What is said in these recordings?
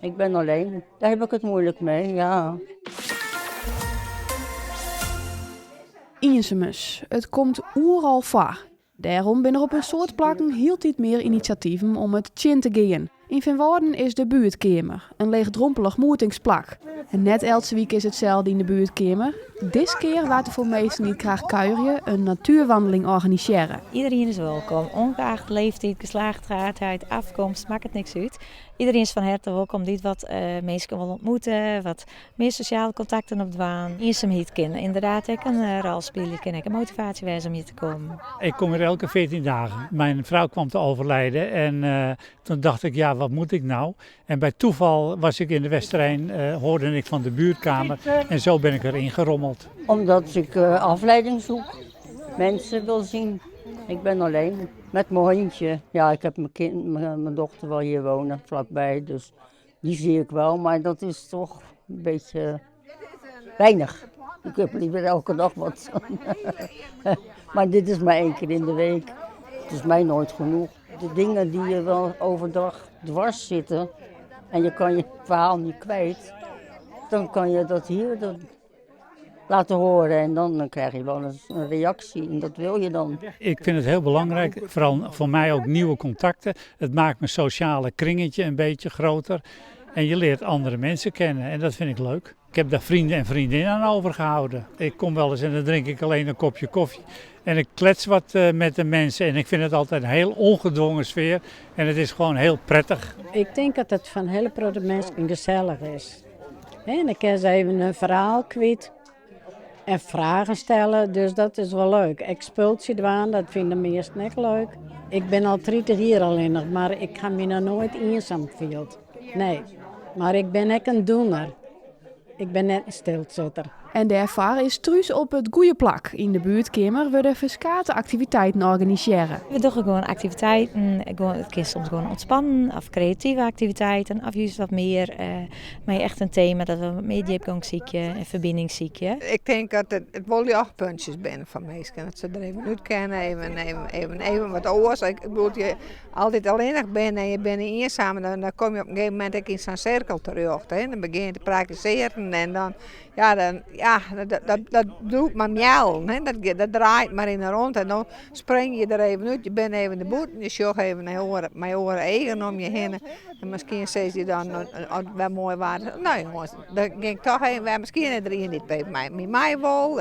Ik ben alleen. Daar heb ik het moeilijk mee, ja. Eensemes. Het komt oeral voor. Daarom ben er op een soort plakken heel tijd meer initiatieven om het tjin te gaan. In Veenwouden is de buurtkamer, een leegdrompelig moetingsplak. En net elke week is hetzelfde in de buurtkamer. Dit keer laten voor mensen die graag kuieren een natuurwandeling organiseren. Iedereen is welkom, ongeacht leeftijd, geslachtheid, afkomst, maakt het niks uit. Iedereen is van harte welkom die wat mensen wil ontmoeten, wat meer sociale contacten opdwaan. Eenzaamheid kennen, inderdaad, ik een rol spelen, een motivatie wijzen om hier te komen. Ik kom hier elke 14 dagen. Mijn vrouw kwam te overlijden en toen dacht ik, ja, wat moet ik nou? En bij toeval was ik in de Westerijn, hoorde ik van de buurtkamer en zo ben ik erin gerommeld. Omdat ik afleiding zoek. Mensen wil zien. Ik ben alleen met mijn hondje. Ja, ik heb mijn dochter wel hier wonen, vlakbij. Dus die zie ik wel, maar dat is toch een beetje weinig. Ik heb liever elke dag wat. Maar dit is maar 1 keer in de week. Het is mij nooit genoeg. De dingen die je wel overdag dwars zitten en je kan je verhaal niet kwijt, dan kan je dat hier laten horen en dan krijg je wel een reactie en dat wil je dan. Ik vind het heel belangrijk, vooral voor mij ook nieuwe contacten. Het maakt mijn sociale kringetje een beetje groter en je leert andere mensen kennen en dat vind ik leuk. Ik heb daar vrienden en vriendinnen aan overgehouden. Ik kom wel eens en dan drink ik alleen een kopje koffie. En ik klets wat met de mensen en ik vind het altijd een heel ongedwongen sfeer. En het is gewoon heel prettig. Ik denk dat het van hele grote mensen gezellig is. En dan kan ze even een verhaal kwijt en vragen stellen, dus dat is wel leuk. Expulsie doen, dat vinden de meesten echt leuk. Ik ben al 30 jaar alleen nog, maar ik ga me nog nooit eenzaam voelen. Nee, maar ik ben echt een doener. Ik ben net een stilzitter. En daarvoor is Truus op het goede plak. In de buurtkamer worden verschillende activiteiten organiseren. We doen gewoon activiteiten, het kan soms gewoon ontspannen, of creatieve activiteiten, of juist wat meer, maar echt een thema dat we wat meer diepgang zieken en verbinding zieken. Ik denk dat het wel die 8 puntjes zijn van mensen. Dat ze er even uit kennen, even wat oors. Ik bedoel, je altijd alleenig bent en je bent eenzaam, dan kom je op een gegeven moment in zo'n cirkel terug. Hè? Dan begin je te praktiseren en dan, dat doet maar miauw. Dat draait maar in de rond en dan spring je er even uit. Je bent even de boet en je zocht even met je oren eigen om je heen. En misschien zeg je dan, wel mooi waren. Nou jongens, dan ging ik toch even, misschien is er hier niet bij mij wel.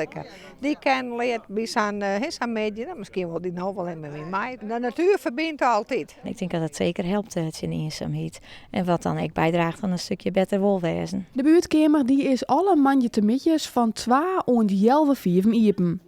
Die ken leert bij zijn media, misschien wil die nog wel in met mij. De natuur verbindt altijd. Ik denk dat het zeker helpt, het in eenzaamheid. En wat dan ook bijdraagt aan een stukje beter welwezen. De buurtkamer die is alle mandje te midjes van 2 en 11 iepen.